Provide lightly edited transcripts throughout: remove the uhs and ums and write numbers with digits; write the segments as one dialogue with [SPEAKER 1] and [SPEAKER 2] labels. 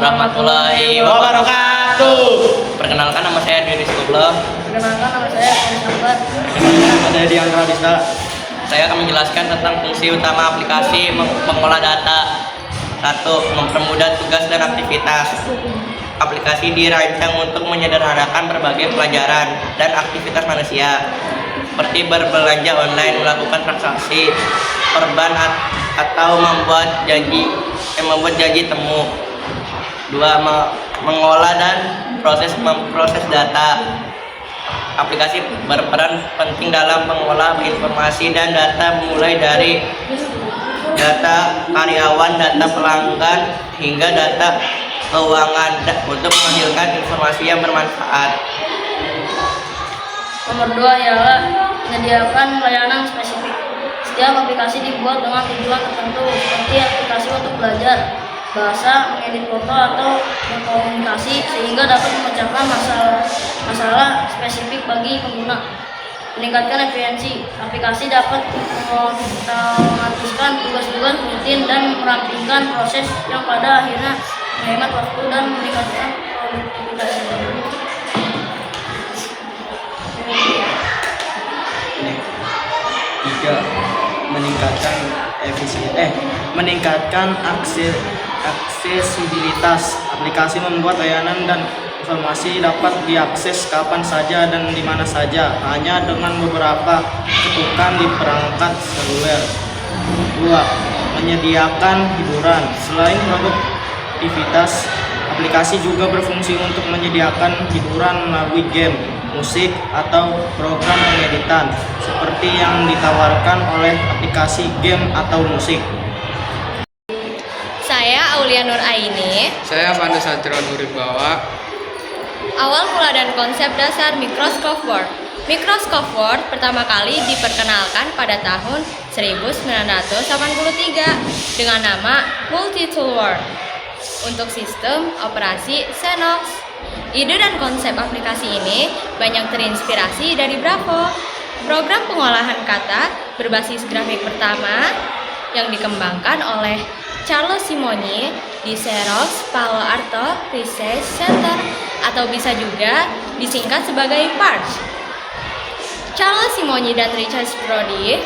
[SPEAKER 1] warahmatullahi wabarakatuh. Perkenalkan, nama saya Diri Sublo.
[SPEAKER 2] Perkenalkan, nama saya Edi Sambar.
[SPEAKER 3] Saya Dian Radista.
[SPEAKER 1] Saya akan menjelaskan tentang fungsi utama aplikasi pengolah data. 1. Mempermudah tugas dan aktivitas. Aplikasi dirancang untuk menyederhanakan berbagai pelajaran dan aktivitas manusia, seperti berbelanja online, melakukan transaksi, perban atau membuat janji temu. 2. Mengolah dan memproses data. Aplikasi berperan penting dalam mengolah informasi dan data, mulai dari data karyawan, data pelanggan, hingga data keuangan untuk menghasilkan informasi yang bermanfaat.
[SPEAKER 2] Nomor 2 ialah menyediakan layanan spesifik. Setiap aplikasi dibuat dengan tujuan tertentu, seperti aplikasi untuk belajar, bahasa, mengedit foto, atau berkomunikasi, sehingga dapat memecahkan masalah spesifik bagi pengguna. Meningkatkan efisiensi. Aplikasi dapat mengotomatiskan tugas-tugas rutin dan merampingkan proses yang pada akhirnya menghemat waktu dan meningkatkan produktivitas.
[SPEAKER 3] 3. Meningkatkan aksesibilitas. Aplikasi membuat layanan dan informasi dapat diakses kapan saja dan di mana saja, hanya dengan beberapa ketukan di perangkat seluler. 2. Menyediakan hiburan. Selain produktivitas, aplikasi juga berfungsi untuk menyediakan hiburan melalui game, musik, atau program pengeditan, seperti yang ditawarkan oleh aplikasi game atau musik.
[SPEAKER 4] Saya Aulia Nur Aini.
[SPEAKER 5] Saya Pandu Satrio Nuribawa.
[SPEAKER 4] Awal mula dan konsep dasar Microsoft Word. Microsoft Word pertama kali diperkenalkan pada tahun 1983 dengan nama Multi-Tool Word untuk sistem operasi Xerox. Ide dan konsep aplikasi ini banyak terinspirasi dari Bravo, program pengolahan kata berbasis grafik pertama yang dikembangkan oleh Charles Simonyi di Xerox Palo Alto Research Center, atau bisa juga disingkat sebagai PARCH. Charles Simonyi dan Richard Brody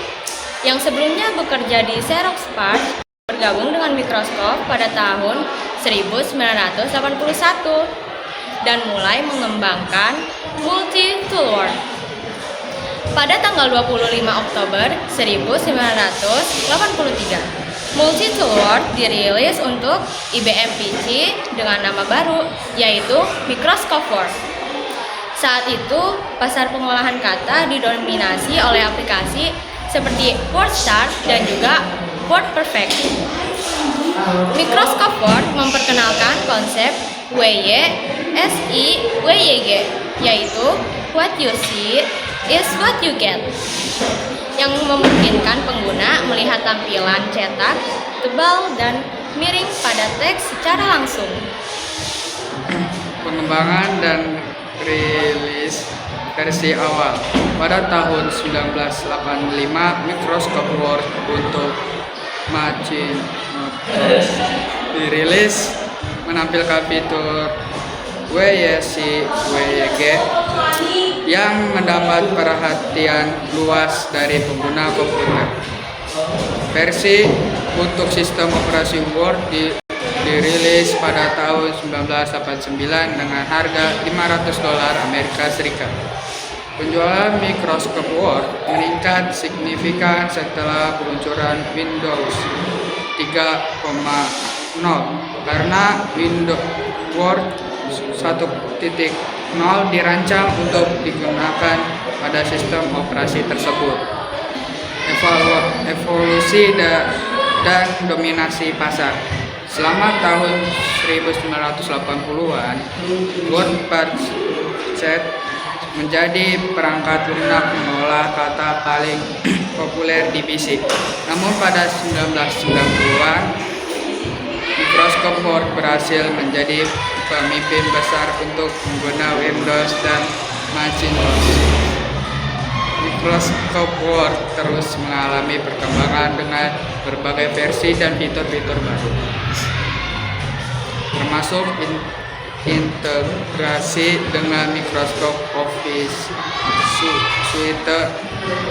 [SPEAKER 4] yang sebelumnya bekerja di Xerox PARCH bergabung dengan Microsoft pada tahun 1981 dan mulai mengembangkan Multi-Tool Word. Pada tanggal 25 Oktober 1983, Multi-Tool Word dirilis untuk IBM PC dengan nama baru, yaitu Microsoft Word. Saat itu, pasar pengolahan kata didominasi oleh aplikasi seperti WordStar dan juga WordPerfect. Microsoft Word memperkenalkan konsep WYSIWYG, yaitu What you see is what you get, yang memungkinkan pengguna melihat tampilan cetak, tebal, dan miring pada teks secara langsung.
[SPEAKER 5] Pengembangan dan rilis versi awal. Pada tahun 1985, Microsoft Word untuk Macintosh dirilis, menampilkan fitur WYSIWYG yang mendapat perhatian luas dari pengguna komputer. Versi untuk sistem operasi Word dirilis pada tahun 1989 dengan harga $500 Amerika Serikat. Penjualan Microsoft Word meningkat signifikan setelah peluncuran Windows 3.0 karena Windows Word 1.0 dirancang untuk digunakan pada sistem operasi tersebut. Evolusi dan dominasi pasar. Selama tahun 1980-an, WordPerfect menjadi perangkat lunak mengolah kata paling populer di PC. Namun pada 1990-an, Microsoft Word berhasil menjadi pemimpin besar untuk pengguna Windows dan Macintosh. Microsoft Word terus mengalami perkembangan dengan berbagai versi dan fitur-fitur baru. termasuk integrasi dengan Microsoft Office Suite.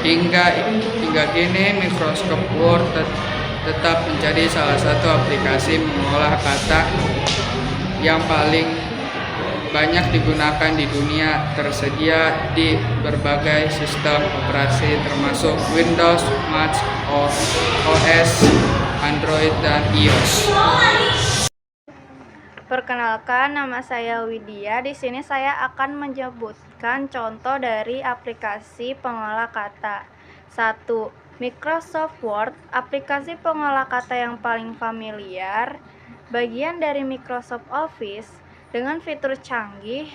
[SPEAKER 5] Hingga kini Microsoft Word tetap menjadi salah satu aplikasi mengolah kata yang paling banyak digunakan di dunia, tersedia di berbagai sistem operasi termasuk Windows, Mac OS, Android, dan iOS.
[SPEAKER 6] Perkenalkan, nama saya Widya. Di sini saya akan menyebutkan contoh dari aplikasi pengolah kata. 1. Microsoft Word, aplikasi pengolah kata yang paling familiar, bagian dari Microsoft Office dengan fitur canggih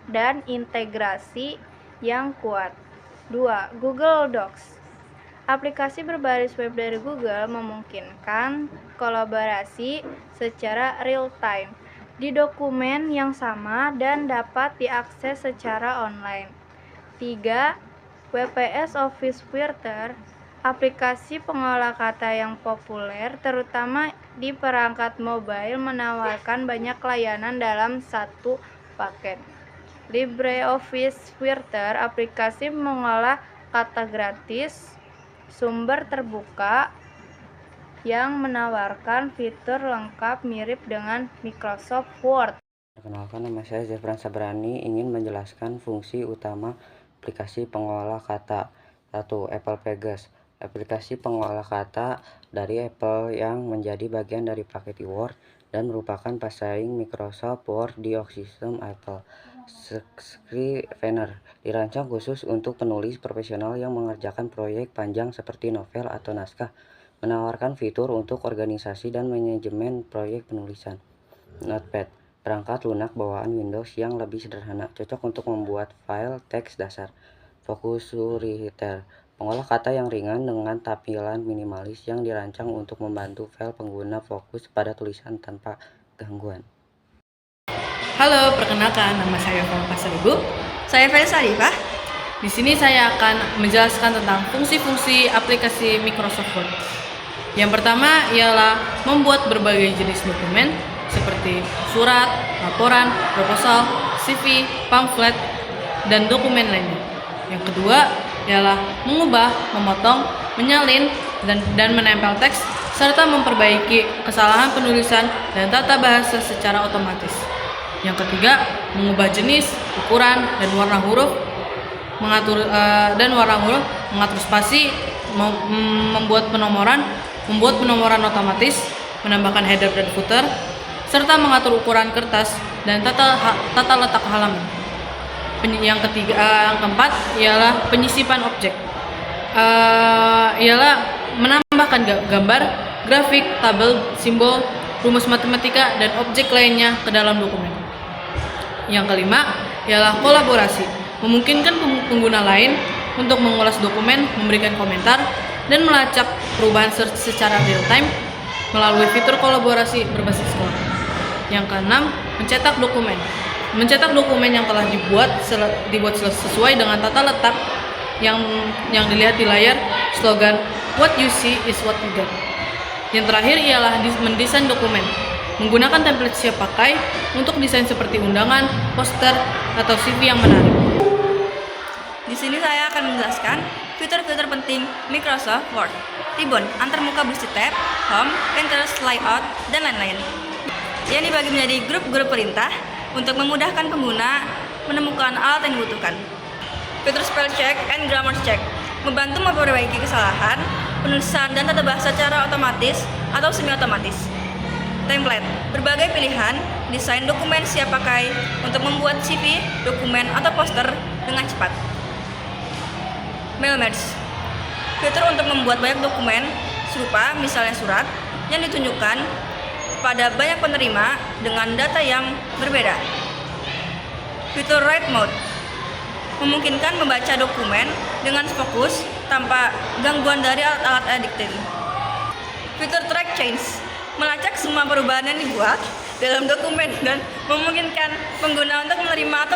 [SPEAKER 6] dan integrasi yang kuat. 2. Google Docs, aplikasi berbasis web dari Google memungkinkan kolaborasi secara real-time di dokumen yang sama dan dapat diakses secara online. 3. WPS Office Writer, aplikasi pengolah kata yang populer terutama di perangkat mobile, menawarkan banyak layanan dalam satu paket. LibreOffice Writer, aplikasi mengolah kata gratis sumber terbuka yang menawarkan fitur lengkap mirip dengan Microsoft Word.
[SPEAKER 7] Perkenalkan, nama saya Zefran Sabrani, ingin menjelaskan fungsi utama aplikasi pengolah kata. 1. Apple Pages, aplikasi pengolah kata dari Apple yang menjadi bagian dari paket Word dan merupakan pesaing Microsoft Word di ekosistem Apple. Scrivener, dirancang khusus untuk penulis profesional yang mengerjakan proyek panjang seperti novel atau naskah, menawarkan fitur untuk organisasi dan manajemen proyek penulisan. Notepad, perangkat lunak bawaan Windows yang lebih sederhana, cocok untuk membuat file teks dasar. Focus Writer, pengolah kata yang ringan dengan tampilan minimalis yang dirancang untuk membantu file pengguna fokus pada tulisan tanpa gangguan.
[SPEAKER 8] Halo, perkenalkan, nama saya Fahmi Pasaribu. Saya Felisa Arifah. Di sini saya akan menjelaskan tentang fungsi-fungsi aplikasi Microsoft Word. Yang pertama ialah membuat berbagai jenis dokumen seperti surat, laporan, proposal, CV, pamflet, dan dokumen lainnya. Yang kedua ialah mengubah, memotong, menyalin, dan menempel teks, serta memperbaiki kesalahan penulisan dan tata bahasa secara otomatis. Yang ketiga, mengubah jenis, ukuran, dan warna huruf, mengatur spasi, membuat penomoran otomatis, menambahkan header dan footer, serta mengatur ukuran kertas dan tata letak halaman. Yang keempat ialah penyisipan objek. Ialah menambahkan gambar, grafik, tabel, simbol, rumus matematika, dan objek lainnya ke dalam dokumen. Yang kelima ialah kolaborasi, memungkinkan pengguna lain untuk mengulas dokumen, memberikan komentar, dan melacak perubahan secara real time melalui fitur kolaborasi berbasis cloud. Yang keenam, mencetak dokumen. Mencetak dokumen yang telah dibuat sesuai dengan tata letak yang dilihat di layar, slogan "What you see is what you get". Yang terakhir ialah mendesain dokumen, menggunakan template siap pakai untuk desain seperti undangan, poster, atau CV yang menarik.
[SPEAKER 9] Di sini saya akan menjelaskan fitur-fitur penting Microsoft Word, ribbon, antarmuka berisi tab, home, Pinterest, layout, dan lain-lain. Yang dibagi menjadi grup-grup perintah untuk memudahkan pengguna menemukan alat yang dibutuhkan. Fitur spell check and grammar check, membantu memperbaiki kesalahan penulisan dan tata bahasa secara otomatis atau semi-otomatis. Template, berbagai pilihan desain dokumen siap pakai untuk membuat CV, dokumen, atau poster dengan cepat. Mail merge, fitur untuk membuat banyak dokumen serupa, misalnya surat, yang ditunjukkan pada banyak penerima dengan data yang berbeda. Fitur write mode, memungkinkan membaca dokumen dengan fokus tanpa gangguan dari alat-alat editing. Fitur track change, melacak semua perubahan yang dibuat dalam dokumen dan memungkinkan pengguna untuk menerima atau